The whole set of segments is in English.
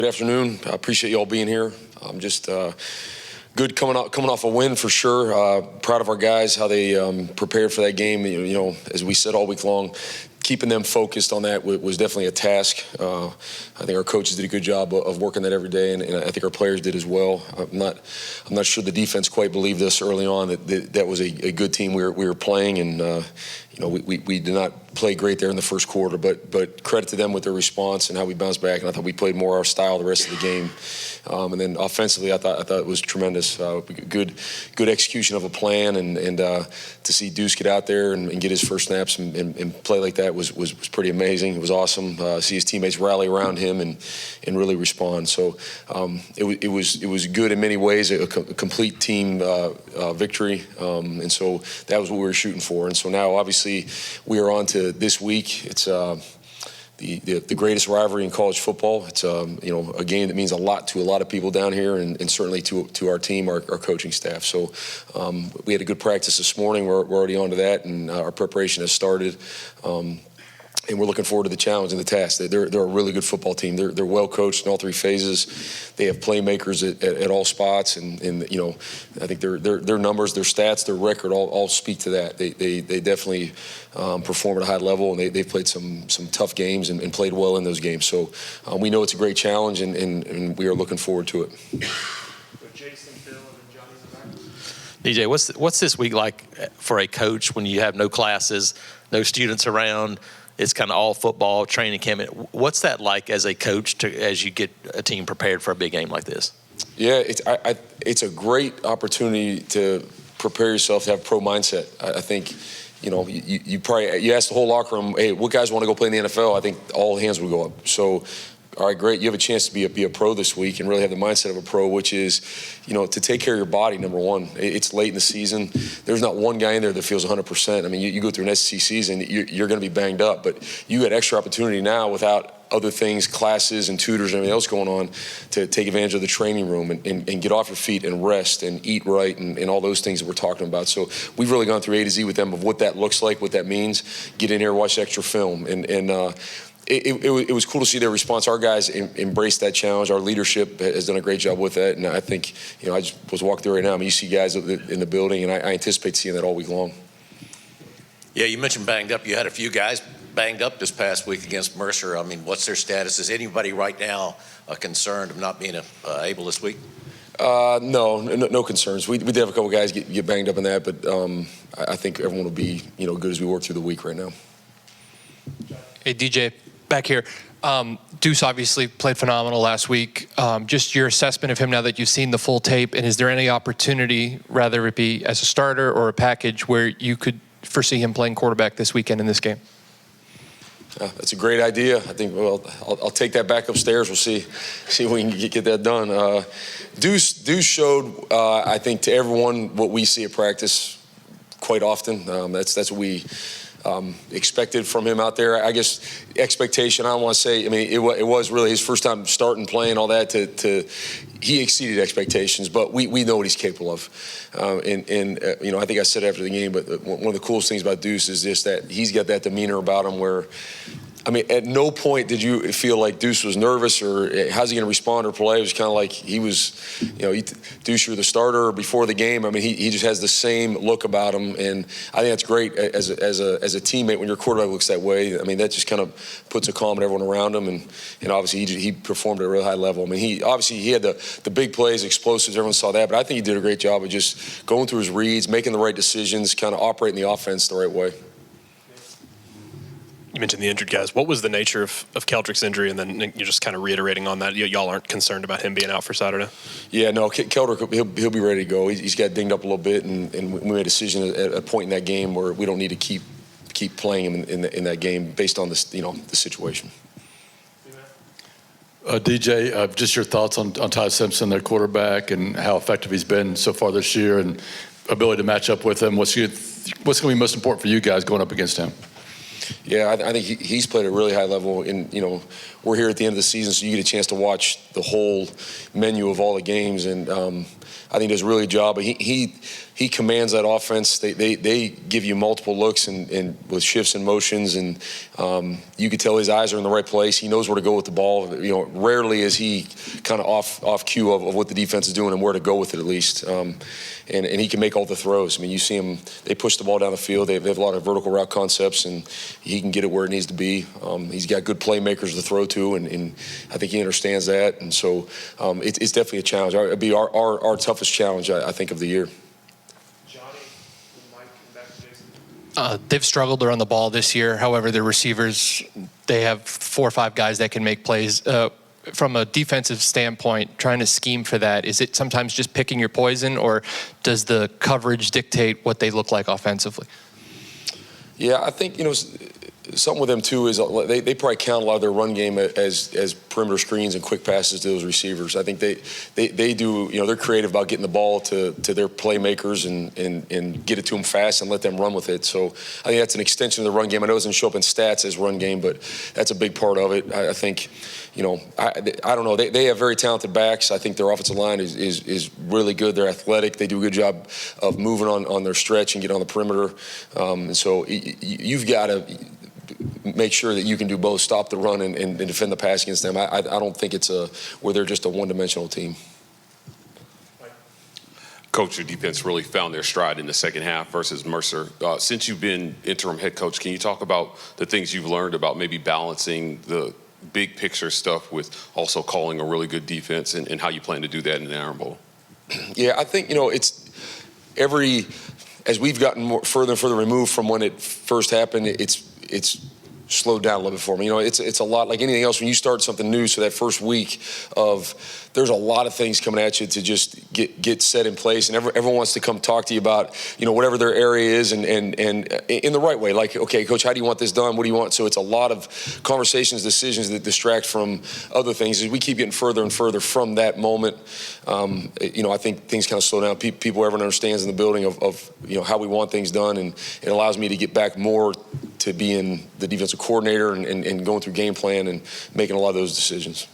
Good afternoon. I appreciate you all being here. I'm just good coming off a win for sure. Proud of our guys, how they prepared for that game. You know, as we said all week long, keeping them focused on that was definitely a task. I think our coaches did a good job of working that every day, and I think our players did as well. I'm not sure the defense quite believed us early on that was a good team we were playing, and you know, we did not play great there in the first quarter, but credit to them with their response and how we bounced back. And I thought we played more our style the rest of the game. And then offensively, I thought it was tremendous. Good execution of a plan, and to see Deuce get out there and get his first snaps and play like that was pretty amazing. It was awesome. See his teammates rally around him and really respond. So it was good in many ways, a complete team victory. And so that was what we were shooting for. And so now, obviously, we are on to this week. It's the greatest rivalry in college football. It's you know, a game that means a lot to a lot of people down here, and certainly to our team, our coaching staff. So we had a good practice this morning. We're already on to that, and our preparation has started. And we're looking forward to the challenge and the task. They're a really good football team. They're well coached in all three phases. They have playmakers at all spots, and you know, I think their numbers, their stats, their record all speak to that. They definitely perform at a high level, and they've played some tough games and played well in those games. So we know it's a great challenge, and we are looking forward to it. DJ, what's this week like for a coach when you have no classes, no students around? It's kind of all football, training camp. What's that like as a coach as you get a team prepared for a big game like this? Yeah, it's a great opportunity to prepare yourself to have pro mindset. I think, you know, you ask the whole locker room, hey, what guys want to go play in the NFL? I think all hands would go up. So, all right, great. You have a chance to be a pro this week and really have the mindset of a pro, which is, you know, to take care of your body, number one. It's late in the season. There's not one guy in there that feels 100%. I mean, you go through an SEC season, you're going to be banged up, but you got extra opportunity now without other things, classes and tutors and everything else going on, to take advantage of the training room and get off your feet and rest and eat right and all those things that we're talking about. So we've really gone through A to Z with them of what that looks like, what that means. Get in here, watch extra film, and it was cool to see their response. Our guys embraced that challenge. Our leadership has done a great job with that, and I think, you know, I just was walking through right now. I mean, you see guys in the building, and I anticipate seeing that all week long. Yeah, you mentioned banged up. You had a few guys banged up this past week against Mercer. I mean, what's their status? Is anybody right now concerned of not being able this week? No concerns. We did have a couple guys get banged up in that, but I think everyone will be, you know, good as we work through the week right now. Hey, DJ, back here. Deuce obviously played phenomenal last week. Just your assessment of him now that you've seen the full tape, and is there any opportunity, rather it be as a starter or a package, where you could foresee him playing quarterback this weekend in this game? That's a great idea. I think, well, I'll take that back upstairs. We'll see if we can get that done. Deuce showed, I think, to everyone what we see at practice quite often. That's what we expected from him out there. I guess expectation, I don't want to say, I mean, it was really his first time starting, playing, all that. He exceeded expectations, but we know what he's capable of. You know, I think I said after the game, but one of the coolest things about Deuce is just that he's got that demeanor about him where, I mean, at no point did you feel like Deuce was nervous or how's he going to respond or play. It was kind of like he was, you know, Deuce, you're the starter before the game. I mean, he just has the same look about him, and I think that's great as a teammate when your quarterback looks that way. I mean, that just kind of puts a calm in everyone around him, and obviously he performed at a really high level. I mean, he had the big plays, explosives. Everyone saw that, but I think he did a great job of just going through his reads, making the right decisions, kind of operating the offense the right way. You mentioned the injured guys. What was the nature of Keldrick's injury? And then you're just kind of reiterating on that. Y'all aren't concerned about him being out for Saturday? Yeah, no, Keldrick, he'll be ready to go. He's got dinged up a little bit, and we made a decision at a point in that game where we don't need to keep playing him in that game based on this, you know, the situation. DJ, just your thoughts on Ty Simpson, their quarterback, and how effective he's been so far this year, and ability to match up with him. What's going to be most important for you guys going up against him? Yeah, I think he's played at a really high level. And, you know, we're here at the end of the season, so you get a chance to watch the whole menu of all the games. And I think he does a really good job. But he he commands that offense. They give you multiple looks and with shifts and motions, and you could tell his eyes are in the right place. He knows where to go with the ball. Rarely is he kind of off cue of what the defense is doing and where to go with it, at least. And he can make all the throws. I mean, you see him, they push the ball down the field. They have a lot of vertical route concepts, and he can get it where it needs to be. He's got good playmakers to throw to, and I think he understands that. And so it's definitely a challenge. It'd be our toughest challenge, I think, of the year. They've struggled to run the ball this year. However, their receivers, they have 4 or 5 guys that can make plays. From a defensive standpoint, trying to scheme for that, is it sometimes just picking your poison, or does the coverage dictate what they look like offensively? Yeah, I think, something with them too is they probably count a lot of their run game as perimeter screens and quick passes to those receivers. I think they do, they're creative about getting the ball to their playmakers and get it to them fast and let them run with it. So I think that's an extension of the run game. I know it doesn't show up in stats as run game, but that's a big part of it. I think, I don't know. They have very talented backs. I think their offensive line is really good. They're athletic. They do a good job of moving on their stretch and getting on the perimeter. And so you've got to make sure that you can do both, stop the run and defend the pass against them. I don't think it's where they're just a one-dimensional team. Coach, your defense really found their stride in the second half versus Mercer. Since you've been interim head coach, can you talk about the things you've learned about maybe balancing the big picture stuff with also calling a really good defense and how you plan to do that in the Iron Bowl? Yeah, I think, it's as we've gotten further and further removed from when it first happened, it's slowed down a little bit for me. It's a lot like anything else when you start something new. So that first week there's a lot of things coming at you to just get set in place, and everyone wants to come talk to you about whatever their area is and in the right way. Like, okay, coach, how do you want this done? What do you want? So it's a lot of conversations, decisions that distract from other things. As we keep getting further and further from that moment, I think things kind of slow down. People, everyone understands in the building of how we want things done, and it allows me to get back more to being the defensive coordinator and going through game plan and making a lot of those decisions.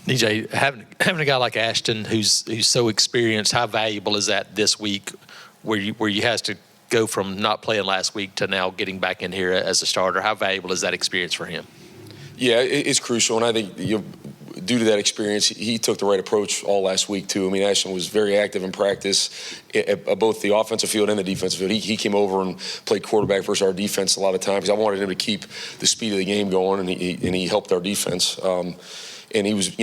DJ, having a guy like Ashton who's so experienced, how valuable is that this week, where you has to go from not playing last week to now getting back in here as a starter? How valuable is that experience for him? Yeah, it's crucial, and I think due to that experience, he took the right approach all last week too. I mean, Ashton was very active in practice at both the offensive field and the defensive field. He came over and played quarterback versus our defense a lot of times because I wanted him to keep the speed of the game going, and he helped our defense. And he was,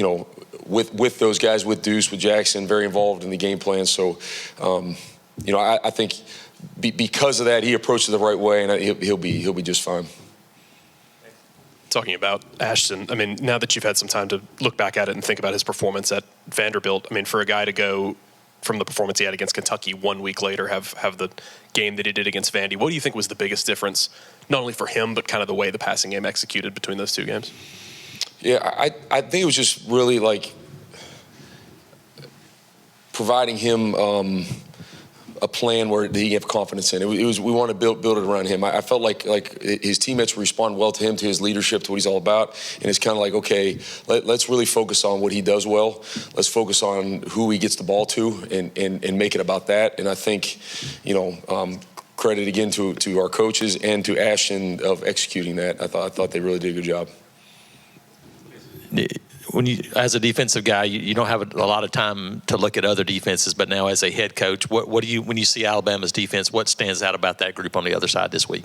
with those guys, with Deuce, with Jackson, very involved in the game plan. So, I think because of that, he approached it the right way, and he'll be just fine. Talking about Ashton, I mean, now that you've had some time to look back at it and think about his performance at Vanderbilt, I mean, for a guy to go from the performance he had against Kentucky 1 week later, have the game that he did against Vandy, what do you think was the biggest difference, not only for him, but kind of the way the passing game executed between those two games? Yeah, I think it was just really like providing him a plan where he have confidence in. We want to build it around him. I felt like his teammates respond well to him, to his leadership, to what he's all about. And it's kind of like, okay, let's really focus on what he does well. Let's focus on who he gets the ball to and make it about that. And I think, credit again to our coaches and to Ashton of executing that. I thought they really did a good job. When you, as a defensive guy, you don't have a lot of time to look at other defenses, but now as a head coach, what do you, when you see Alabama's defense, what stands out about that group on the other side this week?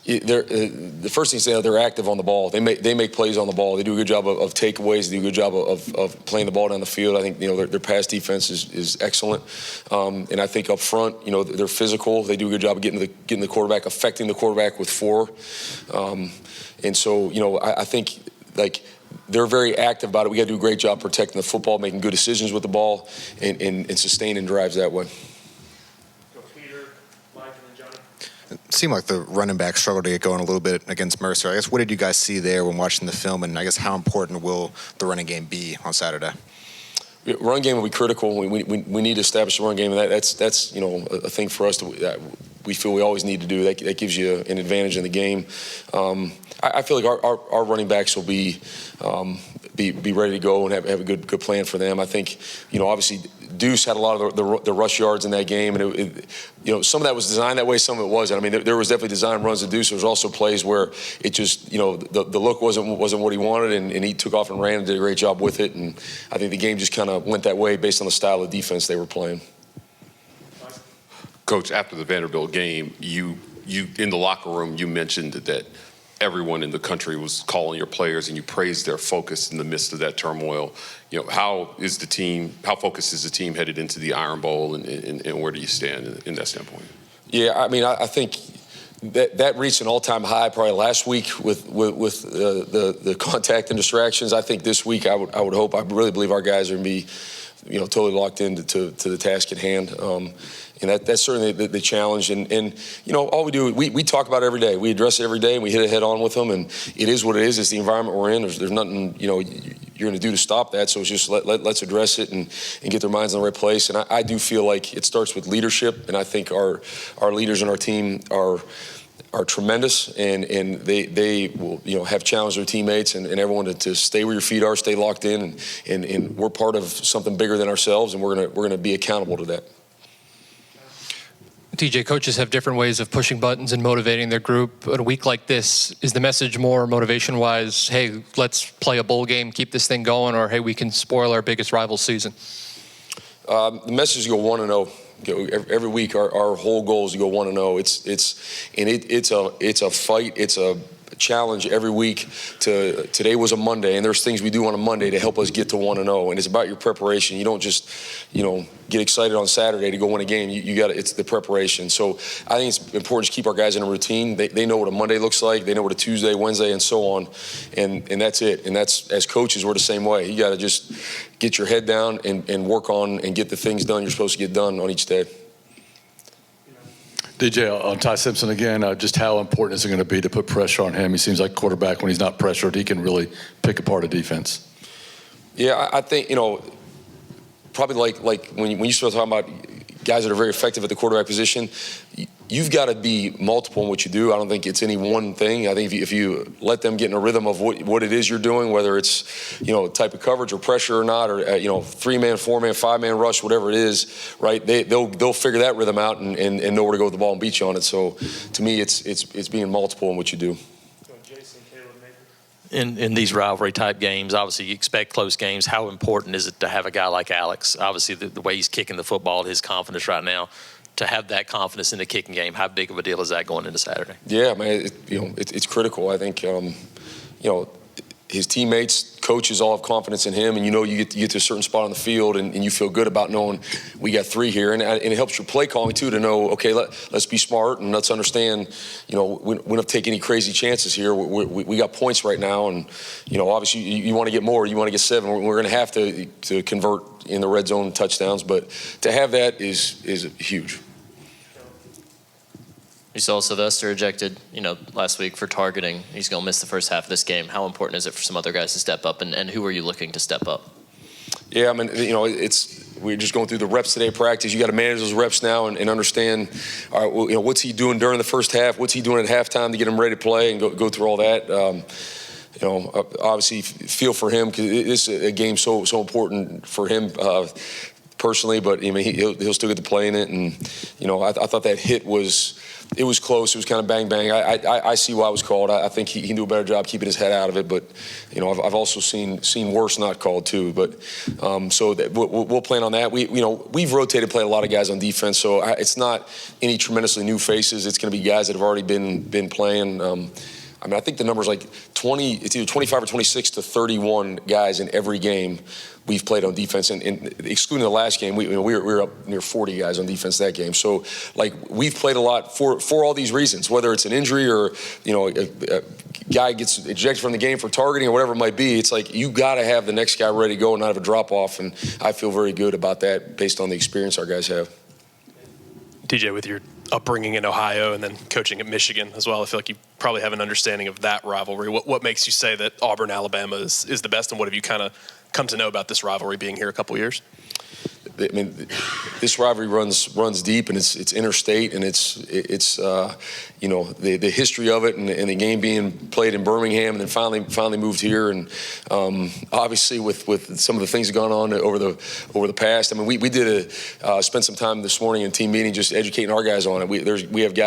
The first thing to say, they're active on the ball. They make plays on the ball. They do a good job of takeaways. They do a good job of playing the ball down the field. I think their pass defense is excellent, and I think up front, they're physical. They do a good job of getting the quarterback, affecting the quarterback with four, and so I think they're very active about it. We got to do a great job protecting the football, making good decisions with the ball, and sustaining drives that way. It seemed like the running back struggled to get going a little bit against Mercer. I guess, what did you guys see there when watching the film, and I guess how important will the running game be on Saturday? Run game will be critical. We need to establish the run game, and that's a thing for us that we feel we always need to do. That gives you an advantage in the game. I feel like our running backs will be be ready to go and have a good plan for them. I think, obviously Deuce had a lot of the rush yards in that game, and some of that was designed that way, some of it wasn't. I mean, there was definitely design runs to Deuce. There was also plays where it just, the look wasn't what he wanted, and he took off and ran and did a great job with it. And I think the game just kind of went that way based on the style of defense they were playing. Coach, after the Vanderbilt game, you in the locker room, you mentioned that everyone in the country was calling your players, and you praised their focus in the midst of that turmoil. How focused is the team headed into the Iron Bowl, and where do you stand in that standpoint? Yeah, I mean, I think that reached an all-time high probably last week with the contact and distractions. I think this week I really believe our guys are going to be totally locked into the task at hand. And that's certainly the challenge. And all we do, we talk about it every day. We address it every day, and we hit it head on with them. And it is what it is. It's the environment we're in. There's nothing, you're going to do to stop that. So it's just let's address it and get their minds in the right place. And I do feel like it starts with leadership. And I think our leaders on our team are tremendous, and they will have challenged their teammates and everyone to stay where your feet are, stay locked in, and we're part of something bigger than ourselves, and we're gonna be accountable to that. TJ, coaches have different ways of pushing buttons and motivating their group. In a week like this, is the message more motivation-wise, hey, let's play a bowl game, keep this thing going, or hey, we can spoil our biggest rival season? The message is go 1-0. Every week, our whole goal is to go 1-0. It's a fight. It's a challenge every week. Today was a Monday, and there's things we do on a Monday to help us get to 1-0. And it's about your preparation. You don't just, get excited on Saturday to go win a game. It's the preparation. So I think it's important to keep our guys in a routine. They know what a Monday looks like. They know what a Tuesday, Wednesday, and so on. And that's it. And that's, as coaches, we're the same way. You got to just get your head down and work on and get the things done you're supposed to get done on each day. DJ, on Ty Simpson again, just how important is it going to be to put pressure on him? He seems like quarterback, when he's not pressured, he can really pick apart a defense. Yeah, I think, probably like when you start talking about guys that are very effective at the quarterback position, you've got to be multiple in what you do. I don't think it's any one thing. I think if you let them get in a rhythm of what it is you're doing, whether it's, type of coverage or pressure or not, or, 3-man, 4-man, 5-man rush, whatever it is, right, they'll figure that rhythm out and know where to go with the ball and beat you on it. So to me, it's being multiple in what you do. In these rivalry-type games, obviously you expect close games. How important is it to have a guy like Alex? Obviously, the way he's kicking the football, his confidence right now, to have that confidence in the kicking game, how big of a deal is that going into Saturday? Yeah, man, it's critical. I think, his teammates, coaches all have confidence in him, and you get to a certain spot on the field, and you feel good about knowing we got 3 here, and it helps your play calling too to know, okay, let's be smart and let's understand, we don't take any crazy chances here. We got points right now, and obviously you want to get more, you want to get 7. We're going to have to convert in the red zone touchdowns, but to have that is huge. We saw Sylvester ejected, last week for targeting. He's going to miss the first half of this game. How important is it for some other guys to step up, and who are you looking to step up? Yeah, I mean, we're just going through the reps today, practice. You got to manage those reps now and understand, all right, well, what's he doing during the first half? What's he doing at halftime to get him ready to play and go through all that? Obviously feel for him because it's a game so important for him personally, but I mean, he'll still get to play in it. And, I thought that hit was close. It was kind of bang, bang. I see why it was called. I think he can do a better job keeping his head out of it. But, I've also seen worse not called too. But so we'll plan on that. We've rotated, played a lot of guys on defense. So it's not any tremendously new faces. It's going to be guys that have already been playing. I think the number's like 20, it's either 25 or 26 to 31 guys in every game we've played on defense. And excluding the last game, we were up near 40 guys on defense that game. So, we've played a lot for all these reasons, whether it's an injury or, a guy gets ejected from the game for targeting or whatever it might be. It's like you got to have the next guy ready to go and not have a drop-off. And I feel very good about that based on the experience our guys have. DJ, with your upbringing in Ohio and then coaching at Michigan as well, I feel like you probably have an understanding of that rivalry. What makes you say that Auburn, Alabama is the best, and what have you kind of come to know about this rivalry being here a couple years? I mean, this rivalry runs deep, and it's interstate, and it's the history of it and the game being played in Birmingham and then finally moved here. And obviously with some of the things that have gone on over the past, I mean, we did spend some time this morning in team meeting just educating our guys on it. We have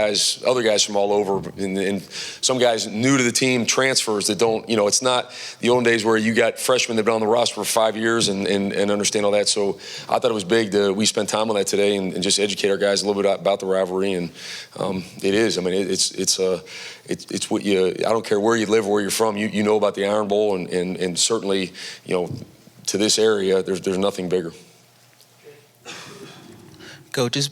other guys from all over, and some guys new to the team, transfers that don't, it's not the old days where you got freshmen that have been on the roster for 5 years and understand all that. So I thought it was big we spend time on that today and just educate our guys a little bit about the rivalry. And it is. I mean, it's what I don't care where you live or where you're from. You know about the Iron Bowl, and certainly, to this area, there's nothing bigger. Coach, it's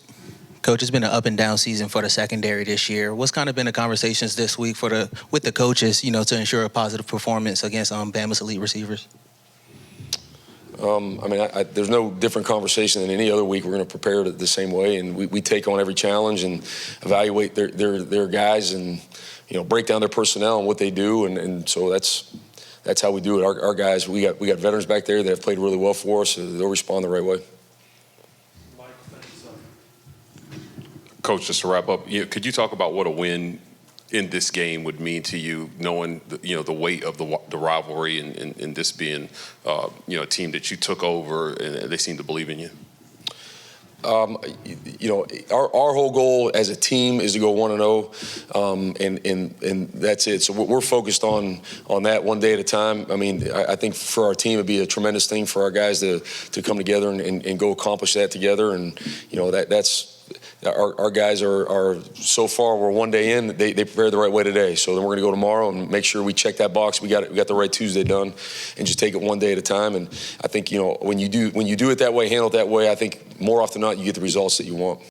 been an up and down season for the secondary this year. What's kind of been the conversations this week with the coaches, to ensure a positive performance against Bama's elite receivers? I mean, there's no different conversation than any other week. We're going to prepare it the same way, and we take on every challenge and evaluate their guys and break down their personnel and what they do, and so that's how we do it. Our guys, we got veterans back there that have played really well for us, so they'll respond the right way. Coach, just to wrap up, could you talk about what a win in this game would mean to you, knowing the weight of the rivalry and this being a team that you took over and they seem to believe in you? Our whole goal as a team is to go 1-0, and that's it. So we're focused on that one day at a time. I mean, I think for our team it'd be a tremendous thing for our guys to come together and go accomplish that together. And that's. Our guys are so far. We're one day in. They prepared the right way today. So then we're going to go tomorrow and make sure we check that box. We got the right Tuesday done, and just take it one day at a time. And I think when you do it that way, handle it that way, I think more often than not you get the results that you want.